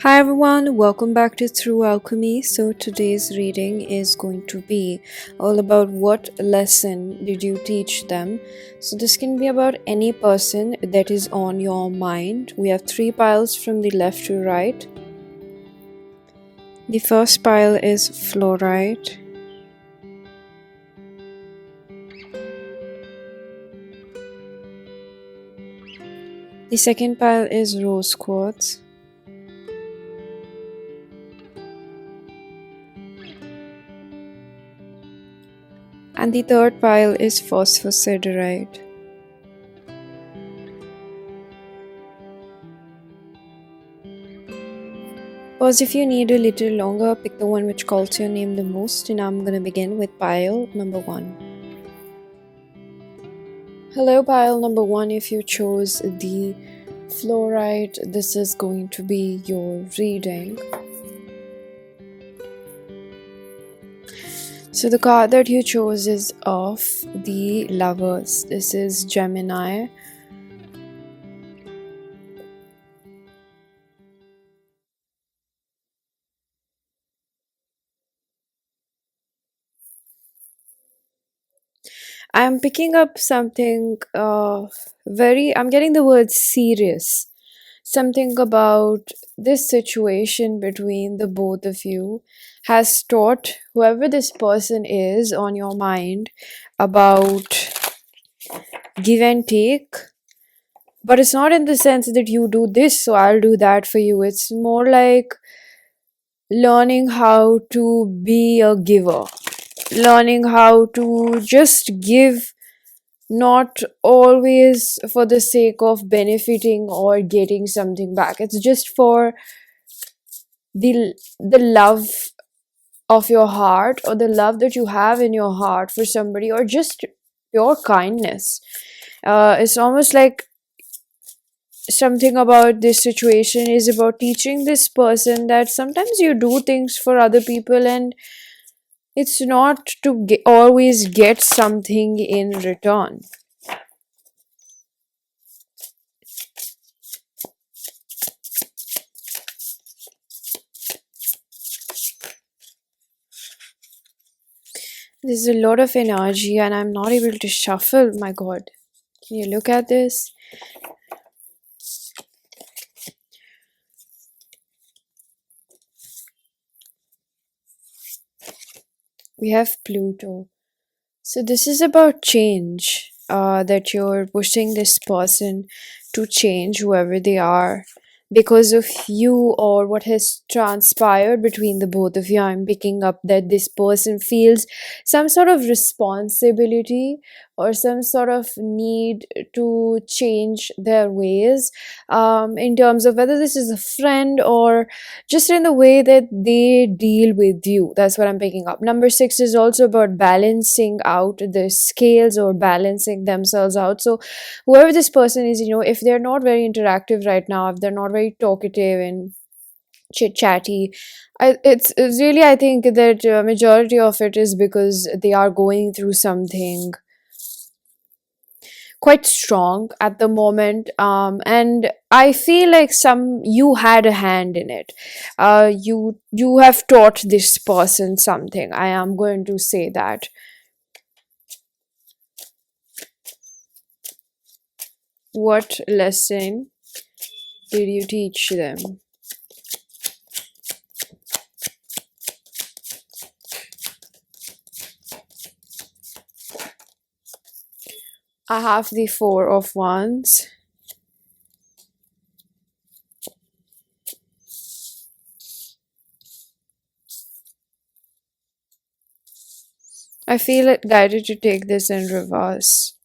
Hi everyone, welcome back to Through Alchemy. So today's reading is going to be all about what lesson did you teach them. So this can be about any person that is on your mind. We have three piles from the left to right. The first pile is Fluorite. The second pile is Rose Quartz. And the third pile is Phosphosiderite. Pause if you need a little longer, pick the one which calls your name the most, and I'm gonna begin with pile number 1. Hello, pile number 1. If you chose the Fluorite, this is going to be your reading. So the card that you chose is of the Lovers. This is Gemini. I'm picking up something I'm getting the word serious. Something about this situation between the both of you has taught whoever this person is on your mind about give and take. But it's not in the sense that you do this, so I'll do that for you. It's more like learning how to be a giver, learning how to just give, not always for the sake of benefiting or getting something back. It's just for the love of your heart, or the love that you have in your heart for somebody, or just pure kindness. It's almost like something about this situation is about teaching this person that sometimes you do things for other people and it's not to always get something in return. There's a lot of energy and I'm not able to shuffle. My god, can you look at this? We have Pluto. So this is about change, that you're pushing this person to change, whoever they are, because of you or what has transpired between the both of you. I'm picking up that this person feels some sort of responsibility or some sort of need to change their ways, in terms of whether this is a friend or just in the way that they deal with you. That's what I'm picking up. Number 6 is also about balancing out the scales or balancing themselves out. So whoever this person is, if they're not very interactive right now, if they're not very talkative and chit chatty, it's really, I think that majority of it is because they are going through something quite strong at the moment, and I feel like you had a hand in it. You have taught this person something, I am going to say that. What lesson did you teach them? I have the 4 of Wands. I feel it guided to take this in reverse.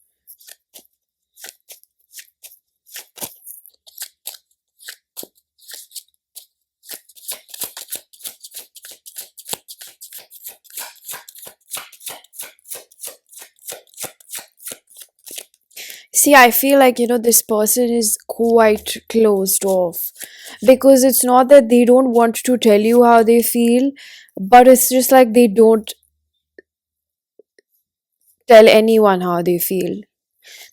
See, I feel like, this person is quite closed off, because it's not that they don't want to tell you how they feel, but it's just like they don't tell anyone how they feel.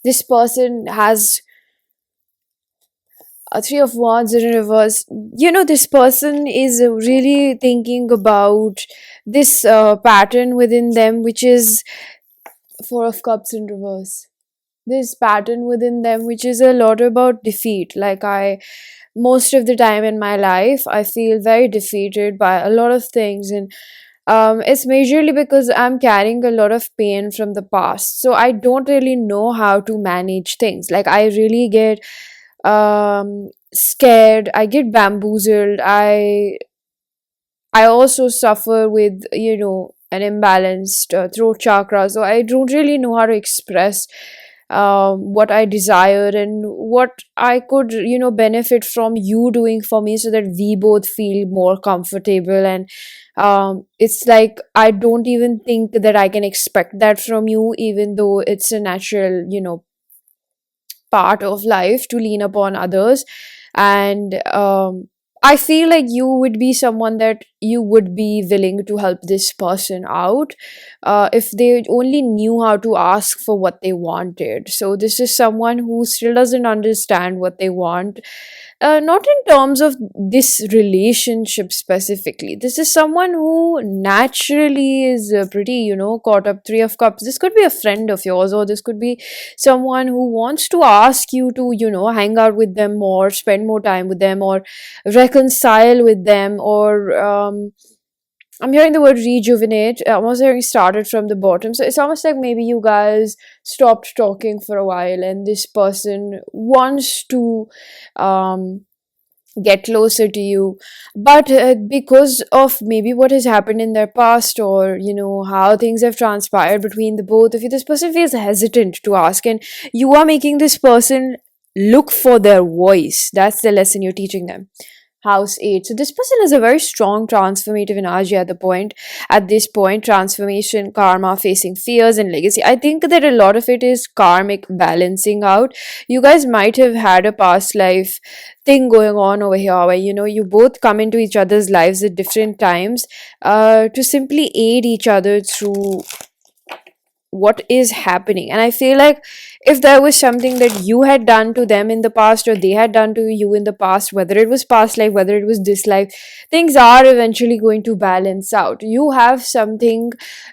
This person has Three of Wands in reverse. This person is really thinking about this pattern within them, which is Four of Cups in reverse. This pattern within them, which is a lot about defeat. Like, most of the time in my life, I feel very defeated by a lot of things, and it's majorly because I'm carrying a lot of pain from the past. So I don't really know how to manage things. Like, I really get scared, I get bamboozled, I also suffer with, an imbalanced throat chakra. So I don't really know how to express what I desire and what I could, benefit from you doing for me, so that we both feel more comfortable. And it's like I don't even think that I can expect that from you, even though it's a natural, part of life to lean upon others. And I feel like you would be someone that you would be willing to help this person out if they only knew how to ask for what they wanted. So this is someone who still doesn't understand what they want, not in terms of this relationship specifically. This is someone who naturally is pretty, caught up. Three of Cups. This could be a friend of yours, or this could be someone who wants to ask you to, hang out with them more, spend more time with them, or reconcile with them, or I'm hearing the word rejuvenate. I'm also hearing started from the bottom. So it's almost like maybe you guys stopped talking for a while, and this person wants to um get closer to you. But because of maybe what has happened in their past, or how things have transpired between the both of you, this person feels hesitant to ask, and you are making this person look for their voice. That's the lesson you're teaching them. House 8. So this person has a very strong transformative energy at this point, transformation, karma, facing fears, and legacy. I think that a lot of it is karmic balancing out. You guys might have had a past life thing going on over here, where you both come into each other's lives at different times to simply aid each other through what is happening. And I feel like if there was something that you had done to them in the past, or they had done to you in the past, whether it was past life, whether it was this life, things are eventually going to balance out. You have something,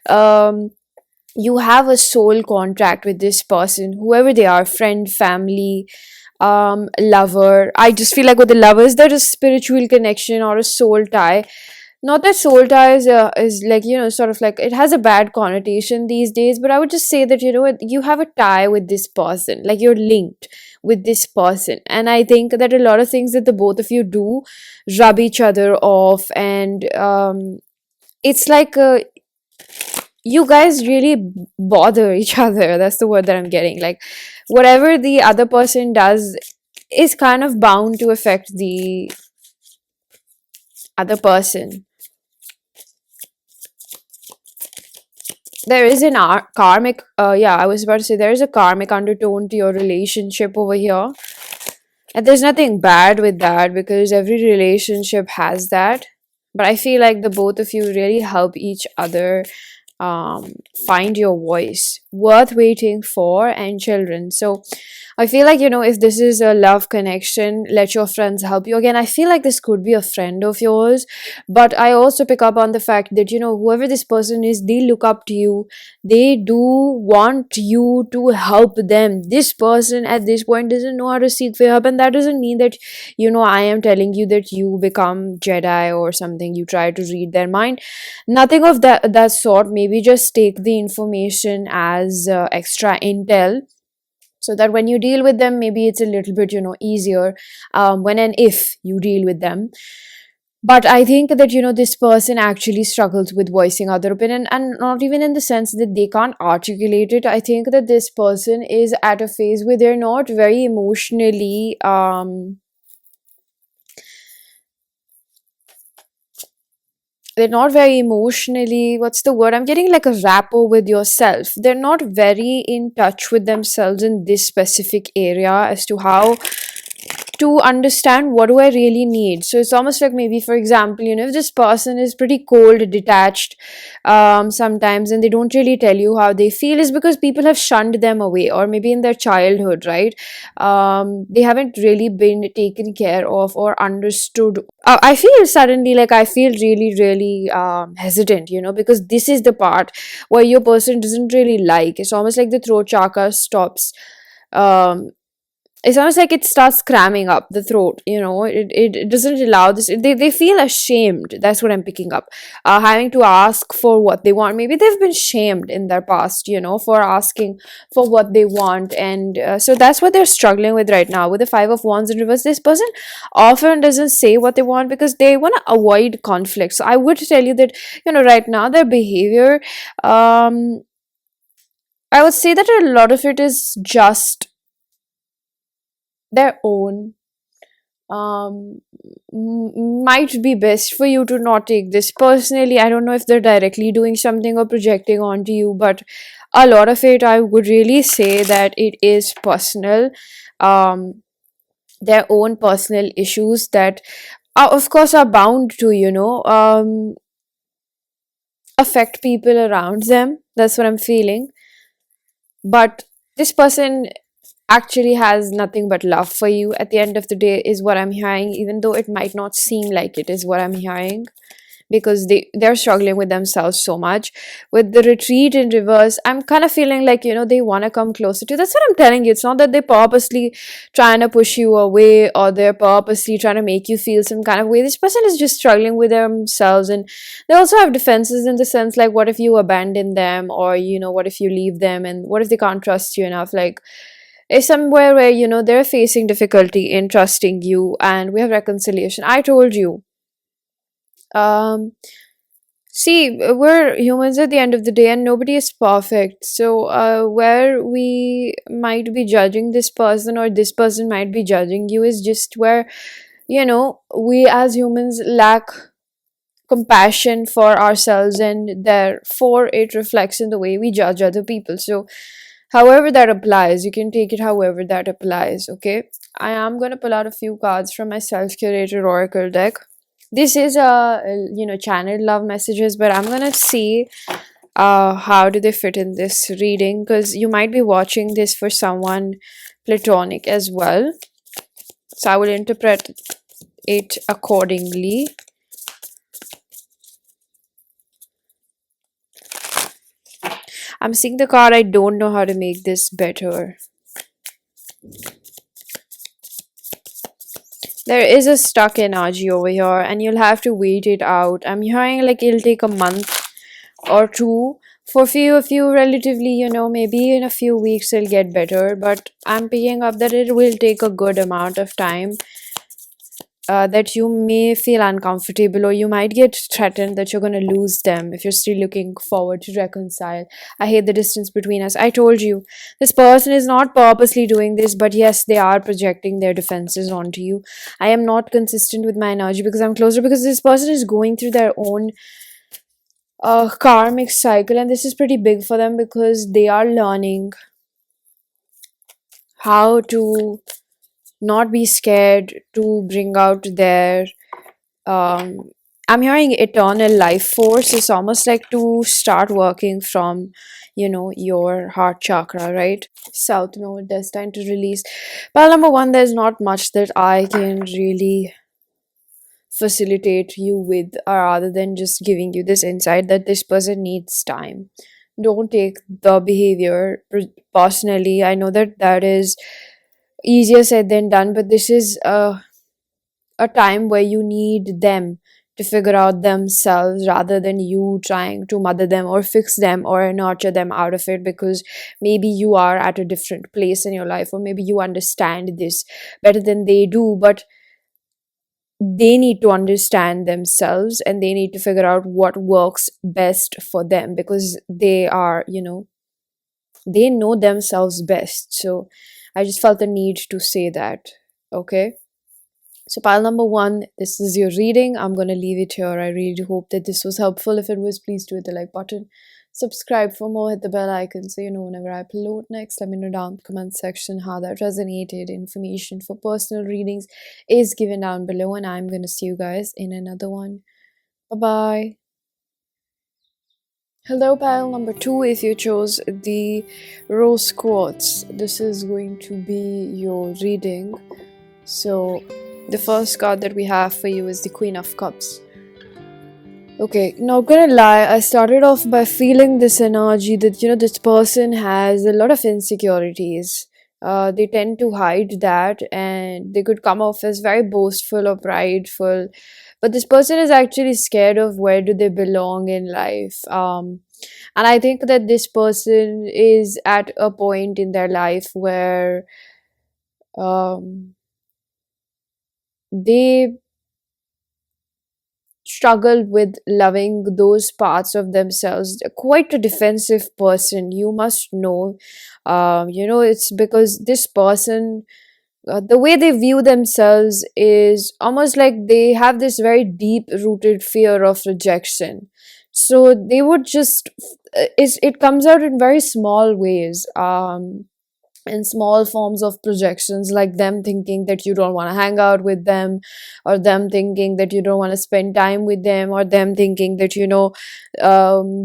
you have a soul contract with this person, whoever they are, friend, family, lover. I just feel like with the lovers, there's a spiritual connection or a soul tie. Not that soul tie is like, sort of like, it has a bad connotation these days, but I would just say that, you have a tie with this person, like you're linked with this person. And I think that a lot of things that the both of you do rub each other off, and it's like you guys really bother each other. That's the word that I'm getting. Like, whatever the other person does is kind of bound to affect the other person. There is an karmic, I was about to say, there is a karmic undertone to your relationship over here. And there's nothing bad with that, because every relationship has that. But I feel like the both of you really help each other find your voice, worth waiting for, and children. So I feel like, if this is a love connection, let your friends help you. Again, I feel like this could be a friend of yours, but I also pick up on the fact that, whoever this person is, they look up to you. They do want you to help them. This person at this point doesn't know how to seek for help, and that doesn't mean that, I am telling you that you become Jedi or something. You try to read their mind. Nothing of that sort. Maybe just take the information as extra intel, so that when you deal with them, maybe it's a little bit, easier when and if you deal with them. But I think that, this person actually struggles with voicing other opinion, and not even in the sense that they can't articulate it. I think that this person is at a phase where they're not very emotionally what's the word, I'm getting like a rapport with yourself. They're not very in touch with themselves in this specific area as to how to understand what do I really need. So it's almost like, maybe for example, if this person is pretty cold, detached, sometimes, and they don't really tell you how they feel, is because people have shunned them away, or maybe in their childhood, right? They haven't really been taken care of or understood. I feel suddenly like I feel really, really hesitant, because this is the part where your person doesn't really like. It's almost like the throat chakra stops. Um, it's almost like it starts cramming up the throat. It doesn't allow this. They feel ashamed. That's what I'm picking up. Having to ask for what they want. Maybe they've been shamed in their past, for asking for what they want. And so that's what they're struggling with right now. With the Five of Wands in reverse, this person often doesn't say what they want because they want to avoid conflict. So I would tell you that, right now their behavior, um, I would say that a lot of it is just their own. Might be best for you to not take this personally. I don't know if they're directly doing something or projecting onto you, but a lot of it, I would really say that it is personal. um their own personal issues that are, of course, are bound to, affect people around them. That's what I'm feeling. But this person actually has nothing but love for you at the end of the day, is what I'm hearing, even though it might not seem like it, is what I'm hearing, because they're struggling with themselves so much. With the retreat in reverse, I'm kind of feeling like, they want to come closer to. That's what I'm telling you. It's not that they're purposely trying to push you away, or they're purposely trying to make you feel some kind of way. This person is just struggling with themselves, and they also have defenses, in the sense like, what if you abandon them, or what if you leave them, and what if they can't trust you enough? Like, is somewhere where, they're facing difficulty in trusting you, and we have reconciliation. I told you. um See, we're humans at the end of the day, and nobody is perfect. So, where we might be judging this person, or this person might be judging you, is just where, we as humans lack compassion for ourselves, and therefore it reflects in the way we judge other people. So, however that applies, you can take it however that applies, okay? I am going to pull out a few cards from my self curated oracle deck. This is a, channeled love messages, but I'm gonna see how do they fit in this reading, because you might be watching this for someone platonic as well. So I will interpret it accordingly. I'm seeing the card, I don't know how to make this better. There is a stuck energy over here, and you'll have to wait it out. I'm hearing like it'll take a month or two. For few of you, relatively, maybe in a few weeks it'll get better, but I'm picking up that it will take a good amount of time. That you may feel uncomfortable, or you might get threatened that you're going to lose them if you're still looking forward to reconcile. I hate the distance between us. I told you, this person is not purposely doing this, but yes, they are projecting their defenses onto you. I am not consistent with my energy because I'm closer, because this person is going through their own karmic cycle, and this is pretty big for them, because they are learning how to not be scared to bring out their um I'm hearing eternal life force. Is almost like to start working from, your heart chakra, right? South node, destined to release. Well, number one, there's not much that I can really facilitate you with, rather than just giving you this insight that this person needs time. Don't take the behavior personally. I know that that is easier said than done, but this is a time where you need them to figure out themselves, rather than you trying to mother them or fix them or nurture them out of it, because maybe you are at a different place in your life, or maybe you understand this better than they do, but they need to understand themselves, and they need to figure out what works best for them, because they are, they know themselves best. So I just felt the need to say that. Okay, so pile number one, this is your reading. I'm going to leave it here. I really do hope that this was helpful. If it was, please do hit the like button, Subscribe for more, hit the bell icon so you know whenever I upload next. Let me know down in the comment section how that resonated. Information for personal readings is given down below, and I'm going to see you guys in another one. Bye bye. Hello, pile number 2. If you chose the rose quartz, this is going to be your reading. So, the first card that we have for you is the Queen of Cups. Okay, not gonna lie, I started off by feeling this energy that, this person has a lot of insecurities. They tend to hide that, and they could come off as very boastful or prideful. But this person is actually scared of where do they belong in life. And I think that this person is at a point in their life where um, they struggle with loving those parts of themselves. They're quite a defensive person, you must know. It's because this person, the way they view themselves is almost like they have this very deep rooted fear of rejection. So they would just, it comes out in very small ways. In small forms of projections, like them thinking that you don't want to hang out with them, or them thinking that you don't want to spend time with them, or them thinking that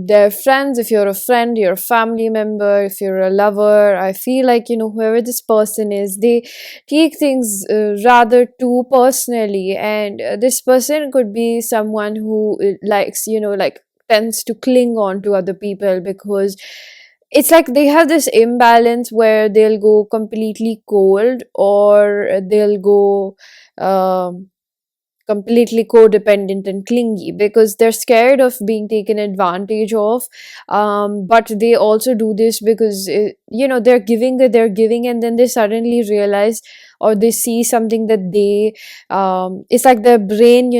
they're friends. If you're a friend, you're a family member, if you're a lover, I feel like whoever this person is, they take things rather too personally. And this person could be someone who likes, like, tends to cling on to other people, because it's like they have this imbalance where they'll go completely cold, or they'll go um, completely codependent and clingy, because they're scared of being taken advantage of. But they also do this because they're giving, and then they suddenly realize, or they see something that they it's like their brain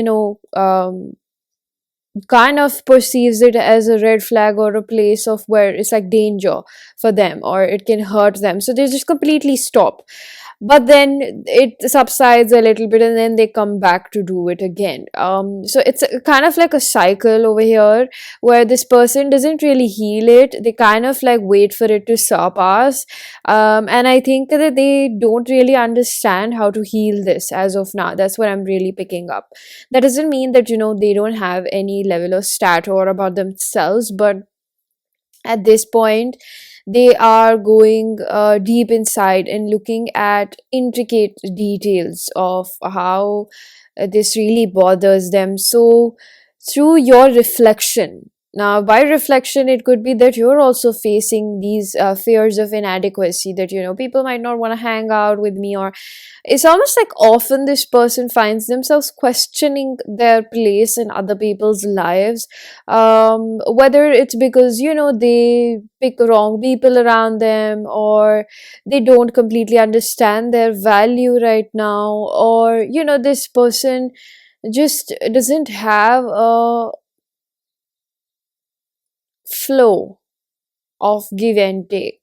kind of perceives it as a red flag, or a place of where it's like danger for them, or it can hurt them, so they just completely stop. But then it subsides a little bit, and then they come back to do it again. So it's kind of like a cycle over here, where this person doesn't really heal it. They kind of like wait for it to surpass. And I think that they don't really understand how to heal this as of now. That's what I'm really picking up. That doesn't mean that they don't have any level of stature about themselves, but at this point they are going deep inside and looking at intricate details of how this really bothers them. So through your reflection, now by reflection, it could be that you're also facing these fears of inadequacy, that people might not want to hang out with me, or it's almost like often this person finds themselves questioning their place in other people's lives. Whether it's because they pick wrong people around them, or they don't completely understand their value right now, or this person just doesn't have a flow of give and take.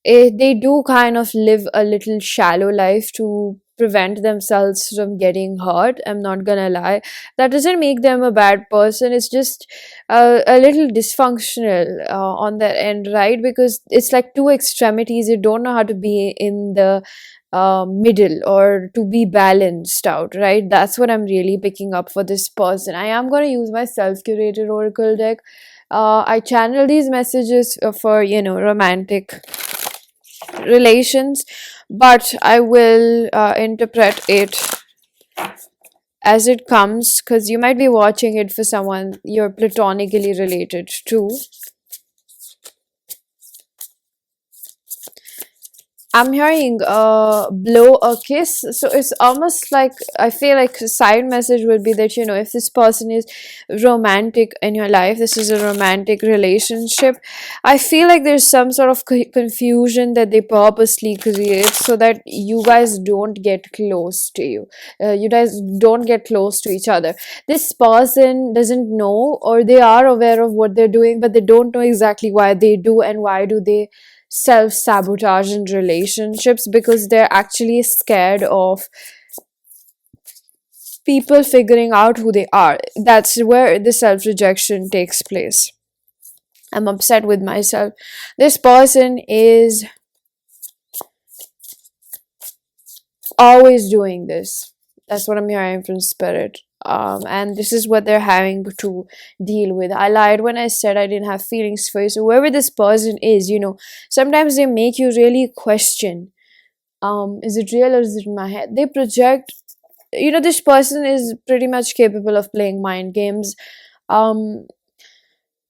They do kind of live a little shallow life to prevent themselves from getting hurt. I'm not gonna lie. That doesn't make them a bad person. It's just a little dysfunctional on their end, right? Because it's like two extremities. You don't know how to be in the middle, or to be balanced out, right? That's what I'm really picking up for this person. I am going to use my self-curated oracle deck. I channel these messages for romantic relations, but I will interpret it as it comes, because you might be watching it for someone you're platonically related to. I'm hearing blow a kiss. So it's almost like, I feel like a side message would be that, if this person is romantic in your life, this is a romantic relationship. I feel like there's some sort of confusion that they purposely create so that you guys don't get close to you. You guys don't get close to each other. This person doesn't know, or they are aware of what they're doing, but they don't know exactly why they do, and why do they self-sabotage in relationships, because they're actually scared of people figuring out who they are. That's where the self-rejection takes place. I'm upset with myself. This person is always doing this. That's what I'm hearing from spirit. And this is what they're having to deal with. I lied when I said I didn't have feelings for you. So whoever this person is, sometimes they make you really question, is it real or is it in my head? They project, this person is pretty much capable of playing mind games. Um,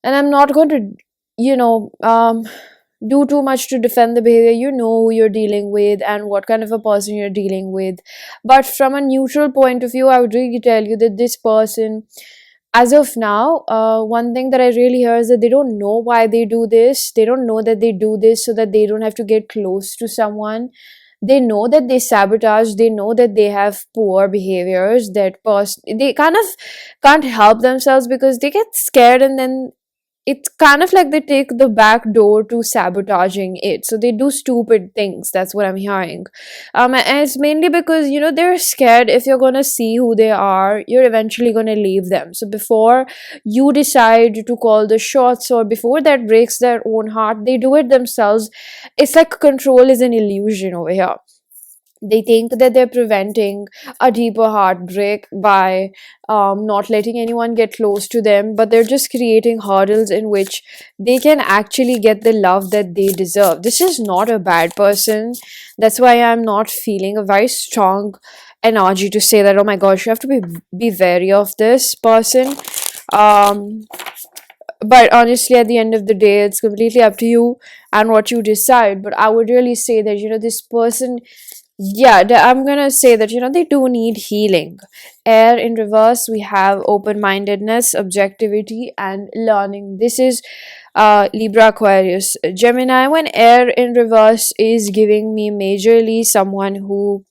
and I'm not going to, you know, um, do too much to defend the behavior. You know who you're dealing with and what kind of a person you're dealing with. But from a neutral point of view, I would really tell you that this person, as of now, one thing that I really hear is that they don't know why they do this. They don't know that they do this so that they don't have to get close to someone. They know that they sabotage. They know that they have poor behaviors. They kind of can't help themselves because they get scared, and then it's kind of like they take the back door to sabotaging it. So they do stupid things. That's what I'm hearing. And it's mainly because, they're scared if you're gonna see who they are, you're eventually gonna leave them. So before you decide to call the shots, or before that breaks their own heart, they do it themselves. It's like control is an illusion over here. They think that they're preventing a deeper heartbreak by not letting anyone get close to them, but they're just creating hurdles in which they can actually get the love that they deserve. This is not a bad person. That's why I'm not feeling a very strong energy to say that, oh my gosh, you have to be wary of this person. um but honestly, at the end of the day, it's completely up to you and what you decide. But I would really say that, this person, yeah, I'm gonna say that, they do need healing. Air in reverse, we have open-mindedness, objectivity, and learning. This is Libra, Aquarius, Gemini. When air in reverse is giving me majorly someone who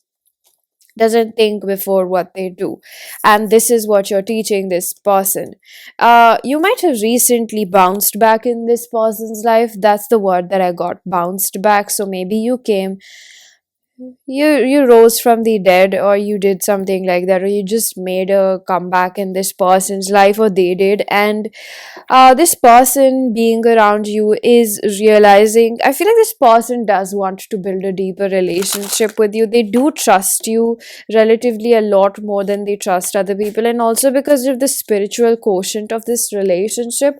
doesn't think before what they do, and this is what you're teaching this person. You might have recently bounced back in this person's life. That's the word that I got, bounced back. So maybe you rose from the dead, or you did something like that, or you just made a comeback in this person's life, or they did. And this person being around you is realizing, I feel like this person does want to build a deeper relationship with you. They do trust you relatively a lot more than they trust other people, and also because of the spiritual quotient of this relationship.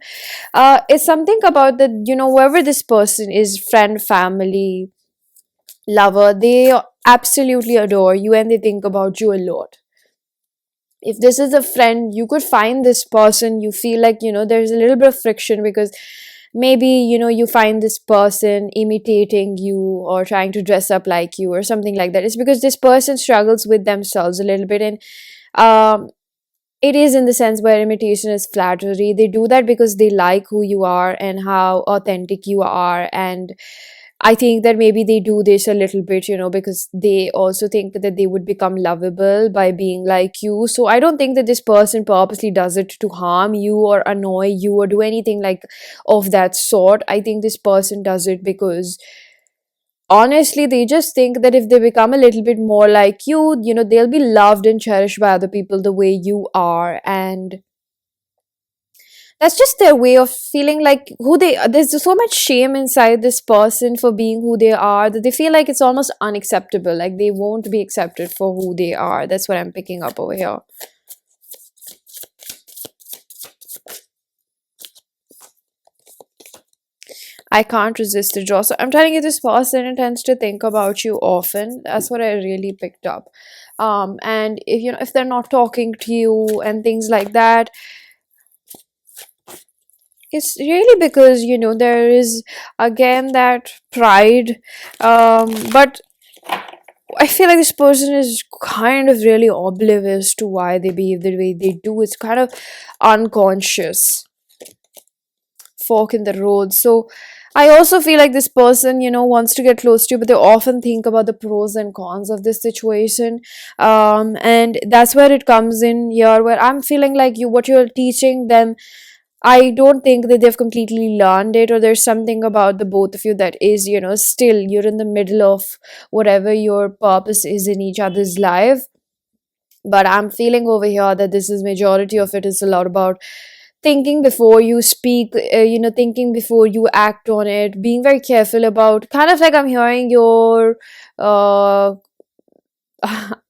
It's something about that, whoever this person is, friend, family, lover, they absolutely adore you and they think about you a lot. If this is a friend, you could find this person, you feel like, there's a little bit of friction because maybe, you find this person imitating you or trying to dress up like you or something like that. It's because this person struggles with themselves a little bit. And um it is in the sense where imitation is flattery. They do that because they like who you are and how authentic you are. And I think that maybe they do this a little bit, because they also think that they would become lovable by being like you. So I don't think that this person purposely does it to harm you or annoy you or do anything like of that sort. I think this person does it because honestly, they just think that if they become a little bit more like you, they'll be loved and cherished by other people the way you are. And that's just their way of feeling like who they are. There's so much shame inside this person for being who they are that they feel like it's almost unacceptable, like they won't be accepted for who they are. That's what I'm picking up over here. I can't resist the draw. So I'm telling you, this person tends to think about you often. That's what I really picked up. And if they're not talking to you and things like that, it's really because there is again that pride. But I feel like this person is kind of really oblivious to why they behave the way they do. It's kind of unconscious fork in the road. So I also feel like this person, wants to get close to you, but they often think about the pros and cons of this situation. And that's where it comes in here, where I'm feeling like what you're teaching them, I don't think that they've completely learned it, or there's something about the both of you that is, still you're in the middle of whatever your purpose is in each other's life. But I'm feeling over here that this is majority of it is a lot about thinking before you speak, thinking before you act on it, being very careful about, kind of like I'm hearing your uh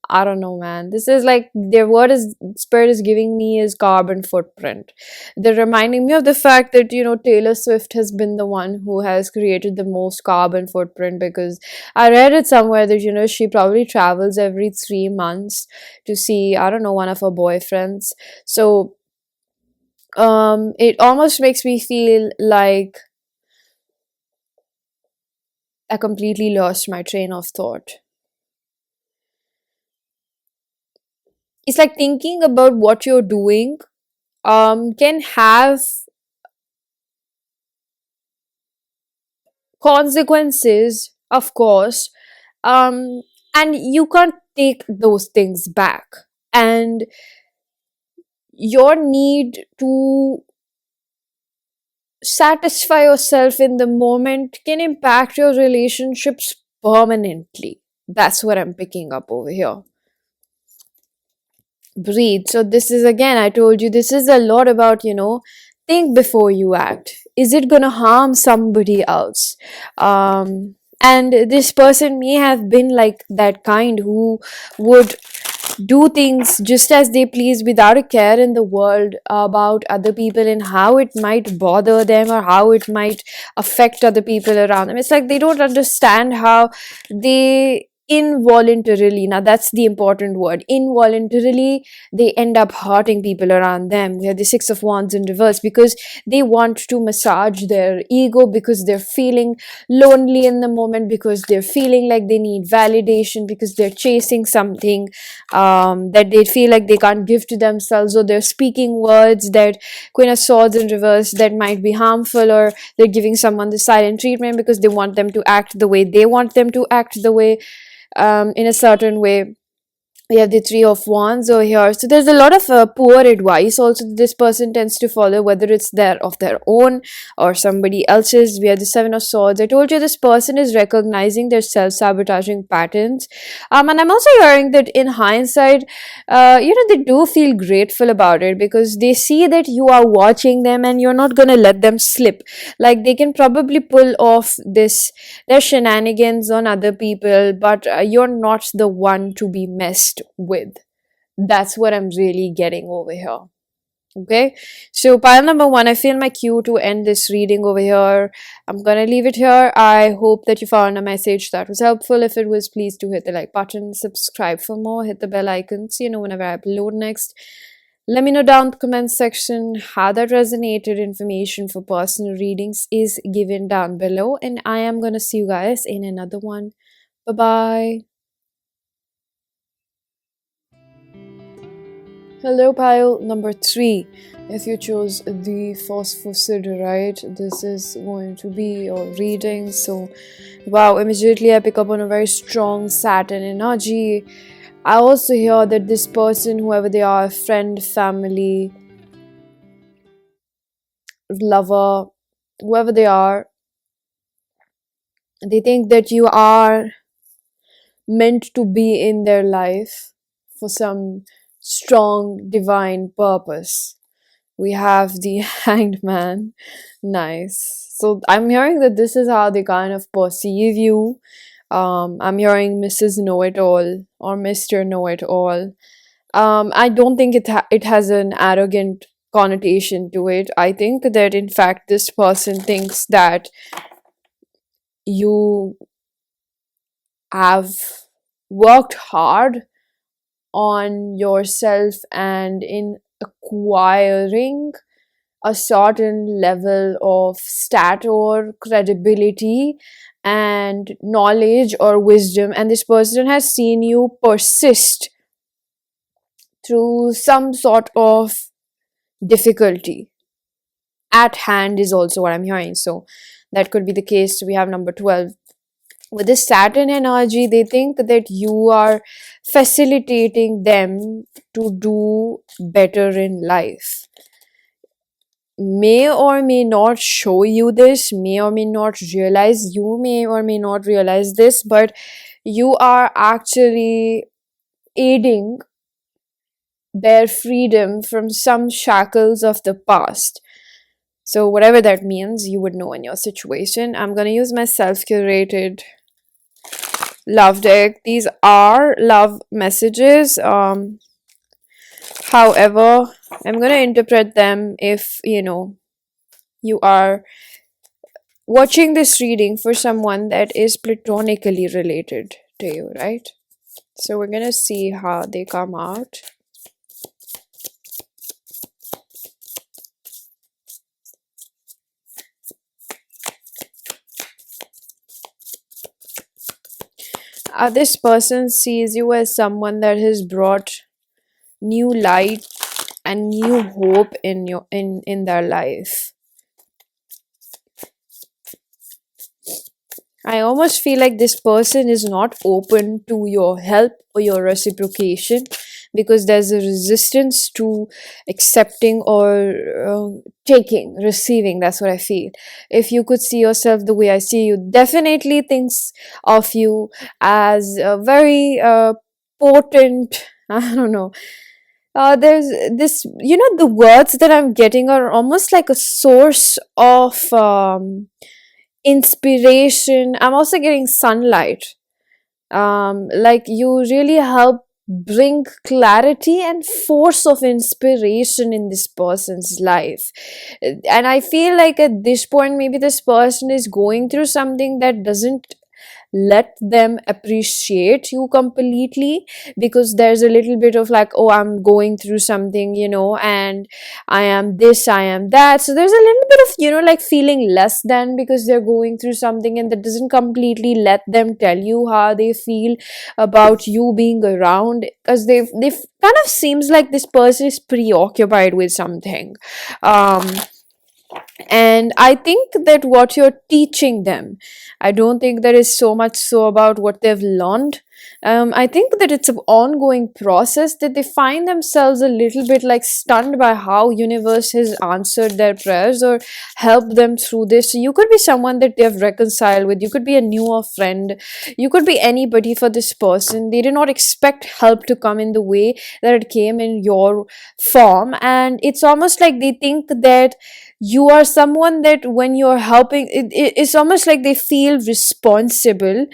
I don't know, man. This is like their word is spirit is giving me is carbon footprint. They're reminding me of the fact that, Taylor Swift has been the one who has created the most carbon footprint, because I read it somewhere that, she probably travels every 3 months to see, I don't know, one of her boyfriends. So it almost makes me feel like I completely lost my train of thought. It's like thinking about what you're doing can have consequences, of course, um, and you can't take those things back. And your need to satisfy yourself in the moment can impact your relationships permanently. That's what I'm picking up over here. Breathe. So this is, again, I told you, this is a lot about, think before you act. Is it gonna harm somebody else? And this person may have been like that kind who would do things just as they please without a care in the world about other people and how it might bother them or how it might affect other people around them. It's like they don't understand how they involuntarily, now that's the important word, involuntarily, they end up hurting people around them. We have the Six of Wands in reverse because they want to massage their ego, because they're feeling lonely in the moment, because they're feeling like they need validation, because they're chasing something that they feel like they can't give to themselves, or they're speaking words that, Queen of Swords in reverse, that might be harmful, or they're giving someone the silent treatment because they want them to act the way they want them to act, the way in a certain way. We have the Three of Wands over here. So there's a lot of poor advice also that this person tends to follow, whether it's their of their own or somebody else's. We have the Seven of Swords. I told you this person is recognizing their self-sabotaging patterns. And I'm also hearing that in hindsight, they do feel grateful about it, because they see that you are watching them and you're not gonna let them slip. Like they can probably pull off their shenanigans on other people, but you're not the one to be messed with. That's what I'm really getting over here. Okay, so pile number one, I feel my cue to end this reading over here. I'm gonna leave it here. I hope that you found a message that was helpful. If it was, please do hit the like button, subscribe for more, hit the bell icon so you know whenever I upload next. Let me know down in the comment section how that resonated. Information for personal readings is given down below, and I am gonna see you guys in another one. Bye bye. Hello, pile number 3. If you chose the Phosphosiderite, this is going to be your reading. So, wow, immediately I pick up on a very strong Saturn energy. I also hear that this person, whoever they are, friend, family, lover, whoever they are, they think that you are meant to be in their life for some strong divine purpose. We have the Hanged Man. Nice. So I'm hearing that this is how they kind of perceive you. I'm hearing Mrs. Know It All or Mr. Know It All. I don't think it has an arrogant connotation to it. I think that in fact this person thinks that you have worked hard on yourself and in acquiring a certain level of stature, credibility, and knowledge or wisdom, and this person has seen you persist through some sort of difficulty at hand, is also what I'm hearing. So that could be the case. We have number 12. With this Saturn energy, they think that you are facilitating them to do better in life. May or may not show you this, may or may not realize, you may or may not realize this, but you are actually aiding their freedom from some shackles of the past. So, whatever that means, you would know in your situation. I'm going to use my self curated love deck. These are love messages. However, I'm going to interpret them if you are watching this reading for someone that is platonically related to you, right? So, we're going to see how they come out. This person sees you as someone that has brought new light and new hope in their life. I almost feel like this person is not open to your help or your reciprocation because there's a resistance to accepting or receiving. That's what I feel. If you could see yourself the way I see you, definitely thinks of you as a very potent, I don't know. There's this, the words that I'm getting are almost like a source of inspiration. I'm also getting sunlight. Like you really help bring clarity and force of inspiration in this person's life. And I feel like at this point, maybe this person is going through something that doesn't let them appreciate you completely, because there's a little bit of like, oh, I'm going through something, and I am this, I am that. So there's a little bit of, like feeling less than because they're going through something, and that doesn't completely let them tell you how they feel about you being around, because they've kind of seems like this person is preoccupied with something. um and I think that what you're teaching them, I don't think that is so much so about what they've learned. I think that it's an ongoing process that they find themselves a little bit like stunned by how universe has answered their prayers or helped them through this. So you could be someone that they've reconciled with, you could be a newer friend, you could be anybody for this person. They did not expect help to come in the way that it came in your form, and it's almost like they think that you are someone that when you're helping, it's almost like they feel responsible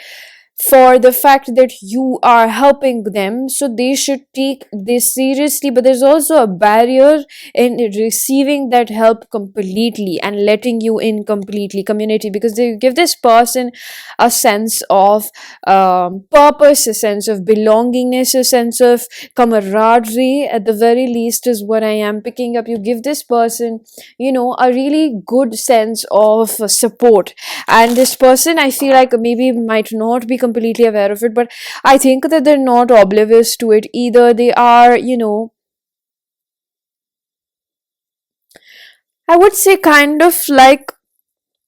for the fact that you are helping them, so they should take this seriously. But there's also a barrier in receiving that help completely and letting you in completely community, because they give this person a sense of purpose, a sense of belongingness, a sense of camaraderie at the very least is what I am picking up. You give this person, a really good sense of support, and this person, I feel like maybe might not be completely aware of it, but I think that they're not oblivious to it either. They are, I would say kind of like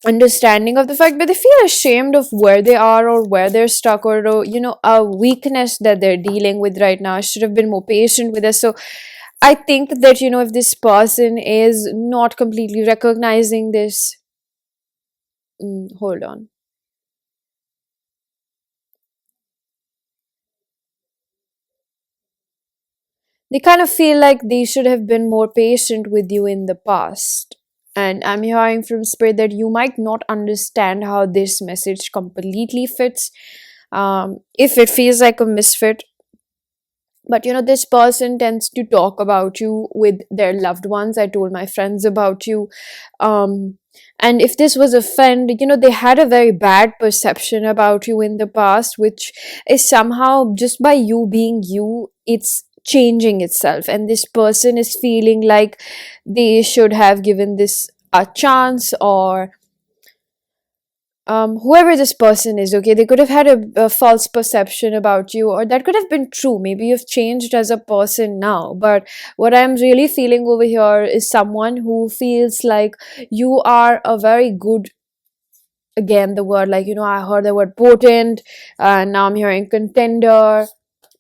understanding of the fact, but they feel ashamed of where they are or where they're stuck, or a weakness that they're dealing with right now. I should have been more patient with us. So I think that, if this person is not completely recognizing this, hold on. They kind of feel like they should have been more patient with you in the past. And I'm hearing from Spirit that you might not understand how this message completely fits. If it feels like a misfit, but this person tends to talk about you with their loved ones. I told my friends about you. And if this was a friend, they had a very bad perception about you in the past, which is somehow just by you being you, it's changing itself. And this person is feeling like they should have given this a chance, or whoever this person is, okay, they could have had a false perception about you, or that could have been true. Maybe you've changed as a person now, but what I'm really feeling over here is someone who feels like you are a very good, again, the word, like, I heard the word potent, and now I'm hearing contender.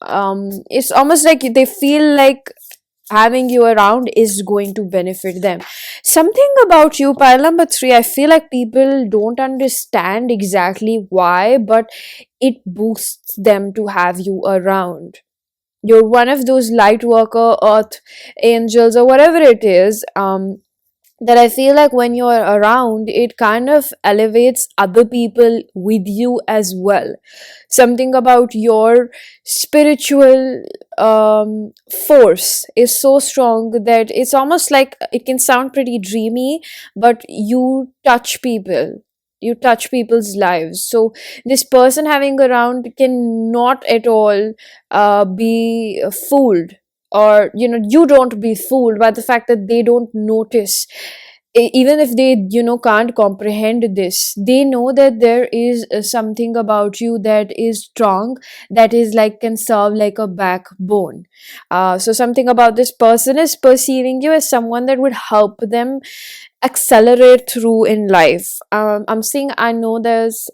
It's almost like they feel like having you around is going to benefit them. Something about you, pile number 3, I feel like people don't understand exactly why, but it boosts them to have you around. You're one of those light worker earth angels or whatever it is, that I feel like when you're around, it kind of elevates other people with you as well. Something about your spiritual force is so strong that it's almost like it can sound pretty dreamy, but you touch people's lives. So this person having around cannot at all be fooled, or you don't be fooled by the fact that they don't notice. Even if they can't comprehend this, they know that there is something about you that is strong, that is like can serve like a backbone. So something about this person is perceiving you as someone that would help them accelerate through in life. I'm seeing, I know there's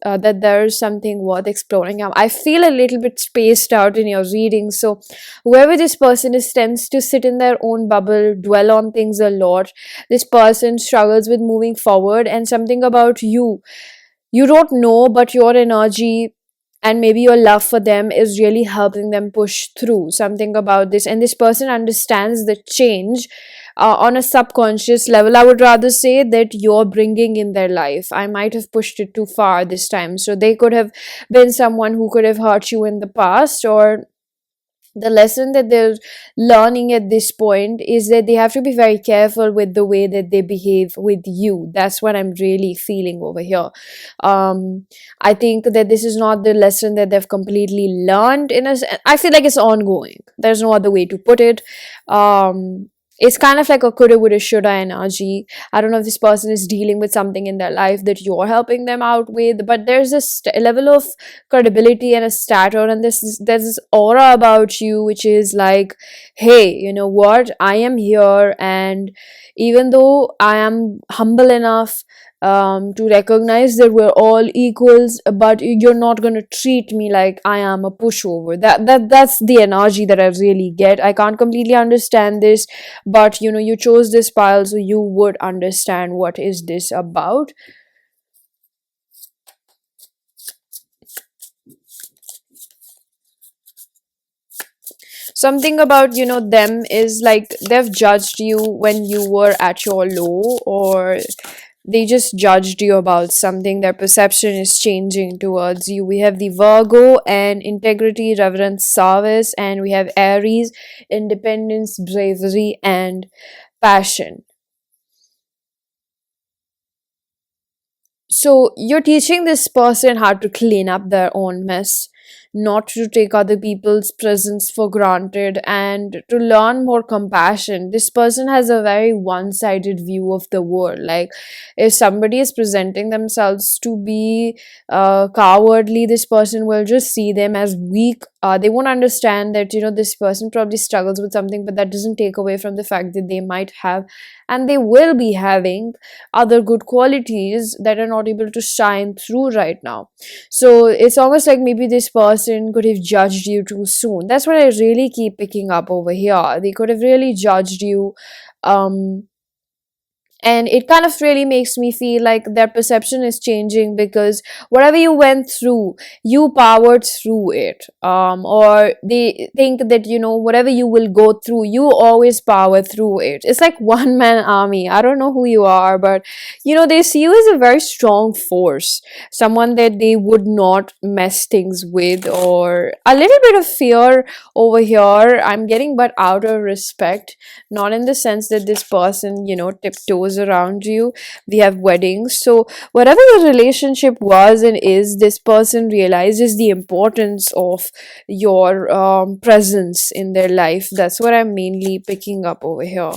something worth exploring. I feel a little bit spaced out in your reading. So whoever this person is tends to sit in their own bubble, dwell on things a lot. This person struggles with moving forward, and something about you don't know, but your energy and maybe your love for them is really helping them push through. Something about this, and this person understands the change on a subconscious level, I would rather say, that you're bringing in their life. I might have pushed it too far this time. So they could have been someone who could have hurt you in the past, or the lesson that they're learning at this point is that they have to be very careful with the way that they behave with you. That's what I'm really feeling over here. I think that this is not the lesson that they've completely learned. I feel like it's ongoing. There's no other way to put it. It's kind of like a coulda, woulda, shoulda energy. I don't know if this person is dealing with something in their life that you're helping them out with, but there's a level of credibility and a stature, and there's this aura about you which is like, hey, you know what, I am here, and even though I am humble enough to recognize that we're all equals, but you're not going to treat me like I am a pushover. That's the energy that I really get. I can't completely understand this, but you chose this pile, so you would understand what is this about. Something about them is like they've judged you when you were at your low, or they just judged you about something. Their perception is changing towards you. We have the Virgo and integrity, reverence, service, and we have Aries, independence, bravery, and passion. So you're teaching this person how to clean up their own mess, not to take other people's presence for granted, and to learn more compassion. This person has a very one sided view of the world. Like, if somebody is presenting themselves to be cowardly, this person will just see them as weak. They won't understand that, this person probably struggles with something, but that doesn't take away from the fact that they might have, and they will be having, other good qualities that are not able to shine through right now. So it's almost like maybe this person could have judged you too soon. That's what I really keep picking up over here. They could have really judged you, um and it kind of really makes me feel like their perception is changing, because whatever you went through, you powered through it. Or they think that whatever you will go through, you always power through it. It's like one man army. I don't know who you are, but they see you as a very strong force, someone that they would not mess things with. Or a little bit of fear over here I'm getting, but out of respect, not in the sense that this person tiptoes around you. We have weddings, so whatever the relationship was and is, this person realizes the importance of your presence in their life. That's what I'm mainly picking up over here.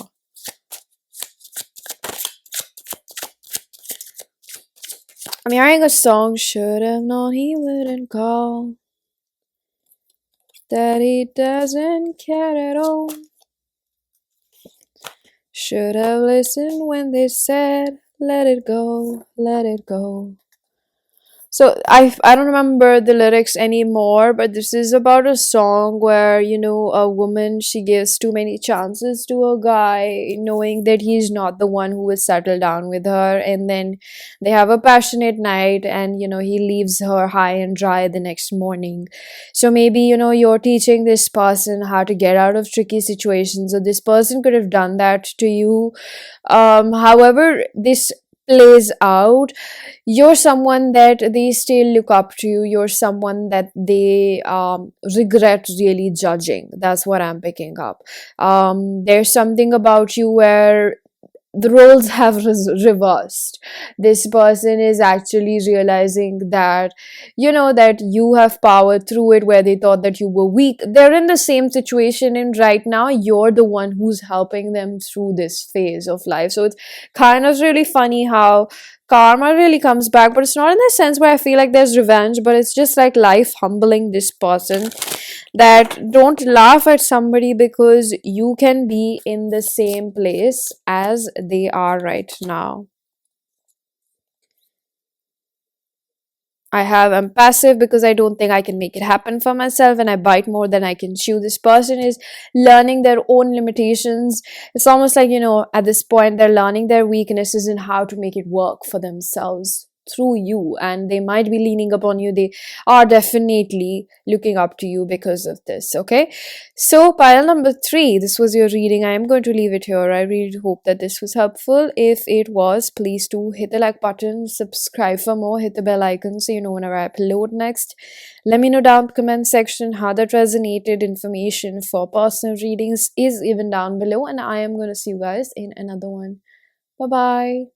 I'm hearing a song, should have known he wouldn't call, that he doesn't care at all. Should have listened when they said, let it go, let it go. So I don't remember the lyrics anymore, but this is about a song where, a woman, she gives too many chances to a guy, knowing that he's not the one who will settle down with her, and then they have a passionate night, and he leaves her high and dry the next morning. So maybe, you're teaching this person how to get out of tricky situations, or this person could have done that to you. However this plays out, you're someone that they still look up to. You're someone that they regret really judging. That's what I'm picking up. There's something about you where the roles have reversed. This person is actually realizing that, that you have power through it, where they thought that you were weak. They're in the same situation, and right now you're the one who's helping them through this phase of life. So it's kind of really funny how karma really comes back, but it's not in the sense where I feel like there's revenge, but it's just like life humbling this person, that don't laugh at somebody because you can be in the same place as they are right now. I'm passive because I don't think I can make it happen for myself, and I bite more than I can chew. This person is learning their own limitations. It's almost like, at this point, they're learning their weaknesses and how to make it work for themselves through you, and they might be leaning upon you. They are definitely looking up to you because of this. Okay, so pile number 3, this was your reading. I am going to leave it here. I really hope that this was helpful. If it was, please do hit the like button, subscribe for more, hit the bell icon so you know whenever I upload next. Let me know down in the comment section how that resonated. Information for personal readings is even down below, and I am going to see you guys in another one. Bye bye.